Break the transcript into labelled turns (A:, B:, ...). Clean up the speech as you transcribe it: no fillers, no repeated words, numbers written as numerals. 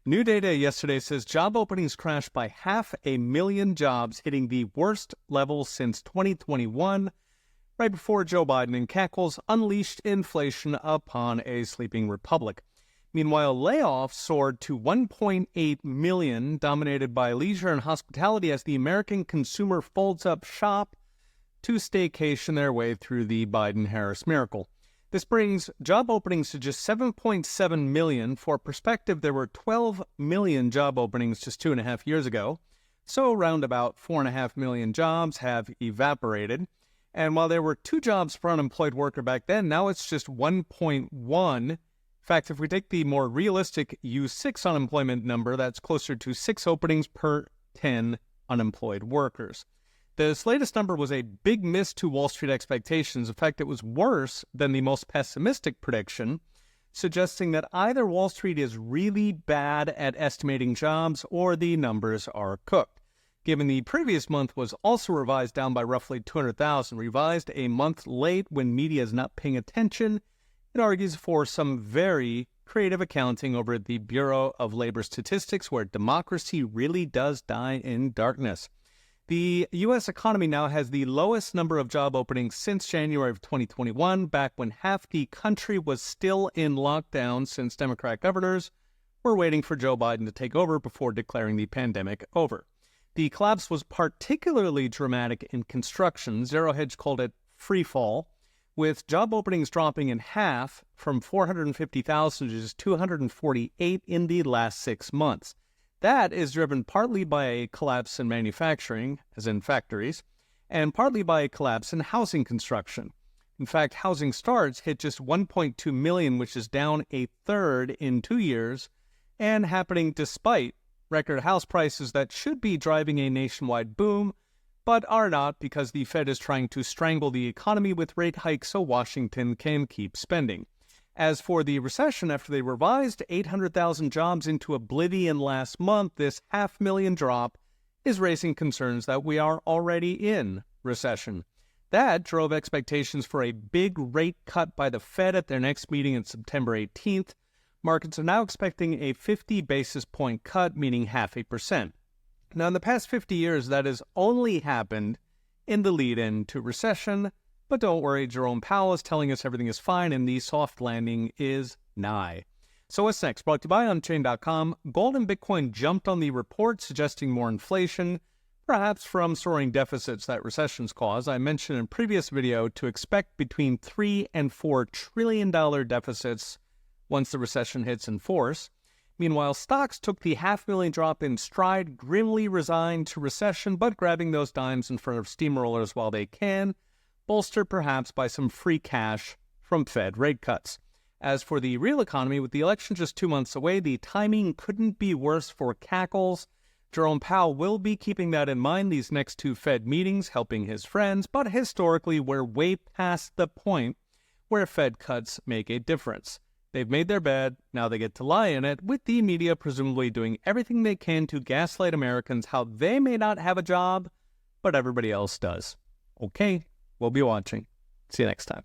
A: New data yesterday says job openings crashed by 500,000 jobs, hitting the worst level since 2021, right before Joe Biden and cackles unleashed inflation upon a sleeping republic. Meanwhile, layoffs soared to 1.8 million, dominated by leisure and hospitality as the American consumer folds up shop to staycation their way through the Biden-Harris miracle. This brings job openings to just 7.7 million. For perspective, there were 12 million job openings just 2.5 years ago. So around about 4.5 million jobs have evaporated. And while there were 2 jobs per unemployed worker back then, now it's just 1.1. In fact, if we take the more realistic U6 unemployment number, that's closer to 6 openings per 10 unemployed workers. This latest number was a big miss to Wall Street expectations. In fact, it was worse than the most pessimistic prediction, suggesting that either Wall Street is really bad at estimating jobs or the numbers are cooked. Given the previous month was also revised down by roughly 200,000, revised a month late when media is not paying attention, it argues for some very creative accounting over at the Bureau of Labor Statistics, where democracy really does die in darkness. The U.S. economy now has the lowest number of job openings since January of 2021, back when half the country was still in lockdown since Democrat governors were waiting for Joe Biden to take over before declaring the pandemic over. The collapse was particularly dramatic in construction. Zero Hedge called it free fall, with job openings dropping in half from 450,000 to just 248 in the last 6 months. That is driven partly by a collapse in manufacturing, as in factories, and partly by a collapse in housing construction. In fact, housing starts hit just 1.2 million, which is down a third in 2 years, and happening despite record house prices that should be driving a nationwide boom, but are not because the Fed is trying to strangle the economy with rate hikes so Washington can keep spending. As for the recession, after they revised 800,000 jobs into oblivion last month, this 500,000 drop is raising concerns that we are already in recession. That drove expectations for a big rate cut by the Fed at their next meeting on September 18th. Markets are now expecting a 50 basis point cut, meaning 0.5%. Now, in the past 50 years, that has only happened in the lead-in to recession. But don't worry, Jerome Powell is telling us everything is fine and the soft landing is nigh. So what's next? Brought to you by Unchained.com. Gold and Bitcoin jumped on the report, suggesting more inflation, perhaps from soaring deficits that recessions cause. I mentioned in a previous video to expect between $3 and $4 trillion deficits once the recession hits in force. Meanwhile, stocks took the 500,000 drop in stride, grimly resigned to recession, but grabbing those dimes in front of steamrollers while they can, bolstered perhaps by some free cash from Fed rate cuts. As for the real economy, with the election just 2 months away, the timing couldn't be worse for cackles. Jerome Powell will be keeping that in mind these next 2 Fed meetings, helping his friends, but historically we're way past the point where Fed cuts make a difference. They've made their bed, now they get to lie in it, with the media presumably doing everything they can to gaslight Americans how they may not have a job, but everybody else does. Okay. We'll be watching. See you next time.